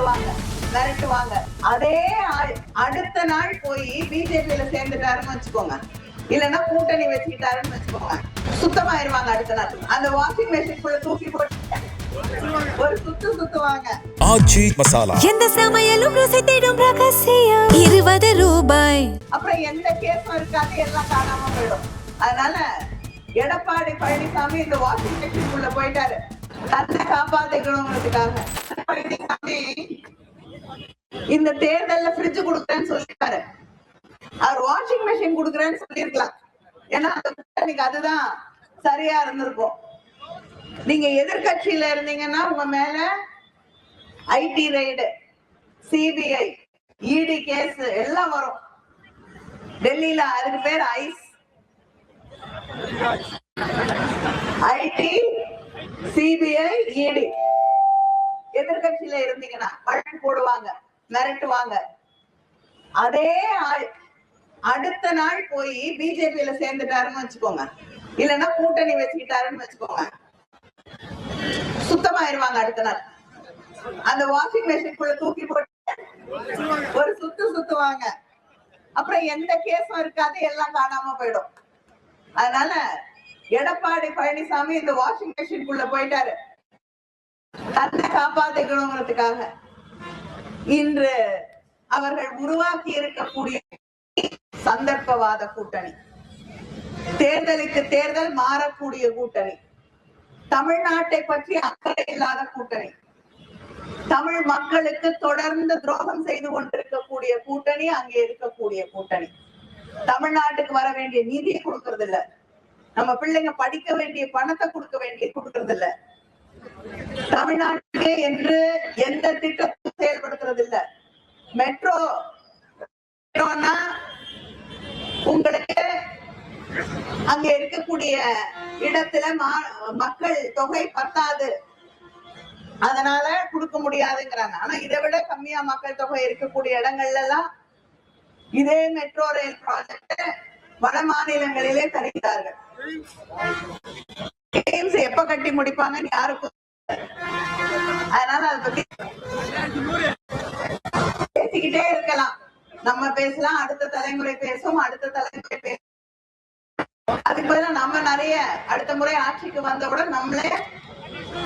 போடுவாங்க, மிரட்டுவாங்க. அதே அடுத்த நாள் போய் பிஜேபியில சேர்ந்துட்டாருன்னு வச்சுக்கோங்க, இல்லன்னா கூட்டணி வச்சுக்கிட்டாருன்னு வச்சுக்கோங்க, சுத்தமாயிருவாங்க. அடுத்த நாள் அந்த வாஷிங் மெஷின் தூக்கி போட்டு ஒரு சுத்துவாங்க. ஆச்சி மசாலா, எந்த சமையலும் ருசி தேடும் ரகசியம் 20 ரூபாய். அப்புறம் எந்த கேஸும் இருக்காது, எல்லாம் காணாம போயிடும். அதனால எடப்பாடி பழனிசாமி இந்த வாஷிங் மெஷின் போயிட்டாரு, தன்னை காப்பாத்திக்கணுங்கிறதுக்காக. இந்த தேர்தல்ல ஃப்ரிட்ஜ் கொடுக்குறேன்னு சொல்லிட்டாரு, அவர் வாஷிங் மெஷின் கொடுக்குறேன்னு சொல்லிருக்கலாம். ஏன்னா அதுதான் சரியா இருந்திருக்கும். நீங்க எதிர்கட்சியில இருந்தீங்கன்னா உங்க மேல ஐடி ரைடு, சிபிஐ, இடி கேஸ் எல்லாம் வரும். டெல்லியில அதுக்கு பேர் ஐஸ், ஐடி, சிபிஐ, இடி. எதிர்கட்சியில இருந்தீங்கன்னா வழக்கு போடுவாங்க, மிரட்டுவாங்க. அதே அடுத்த நாள் போய் பிஜேபியில சேர்ந்துட்டாருன்னு வச்சுக்கோங்க, இல்லன்னா கூட்டணி வச்சுக்கிட்டாருன்னு வச்சுக்கோங்க, சுத்தமாயிருவாங்க. அடுத்த நாள் அந்த வாஷிங் மெஷின் தூக்கி போட்டு ஒரு சுத்துவாங்க. அப்புறம் எந்த கேஸும் இருக்காது, எல்லாம் காணாம போயிடும். அதனால எடப்பாடி பழனிசாமி இந்த வாஷிங் மெஷின் போயிட்டாரு, தன்னை காப்பாத்திக்கணுங்கிறதுக்காக. இன்று அவர்கள் உருவாக்கி இருக்கக்கூடிய சந்தர்ப்பவாத கூட்டணி, தேர்தலுக்கு தேர்தல் மாறக்கூடிய கூட்டணி, தமிழ்நாட்டை பற்றி அக்கறை இல்லாத கூட்டணி, தமிழ் மக்களுக்கு தொடர்ந்து துரோகம் செய்து கொண்டிருக்கக்கூடிய கூட்டணி, அங்கே இருக்கக்கூடிய கூட்டணி. தமிழ்நாட்டுக்கு வர வேண்டிய நிதியை கொடுக்கறது இல்ல, நம்ம பிள்ளைங்க படிக்க வேண்டிய பணத்தை கொடுக்கறது இல்ல, தமிழ்நாட்டுக்கு என்று எந்த திட்டத்தையும் செயல்படுத்துறது இல்ல. மெட்ரோனா உங்களுக்கு அங்க இருக்கக்கூடிய இடத்துல மக்கள் தொகை பத்தாது, அதனால கொடுக்க முடியாதுங்கிறாங்க. ஆனா இதை விட கம்மியா மக்கள் தொகை இருக்கக்கூடிய இடங்கள்ல எல்லாம் இதே மெட்ரோ ரயில் ப்ராஜெக்ட் வட மாநிலங்களிலே தருகிறார்கள். எப்ப கட்டி முடிப்பாங்கன்னு யாருக்கும். அதனால அதை பத்தி பேசிக்கிட்டே இருக்கலாம். நம்ம பேசலாம், அடுத்த தலைமுறை பேசும், அடுத்த தலைமுறை பேசும். அதுக்கு பதிலா நம்ம நிறைய அடுத்த முறை ஆட்சிக்கு வந்தவுடன் நம்மளே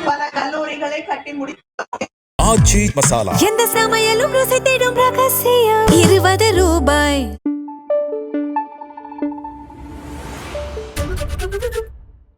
பல கல்லூரிகளை கட்டி முடித்தோம். ஆச்சி மசாலா, எந்த சமையலும் ருசி தேடும் ரகசியம் 20 ரூபாய்.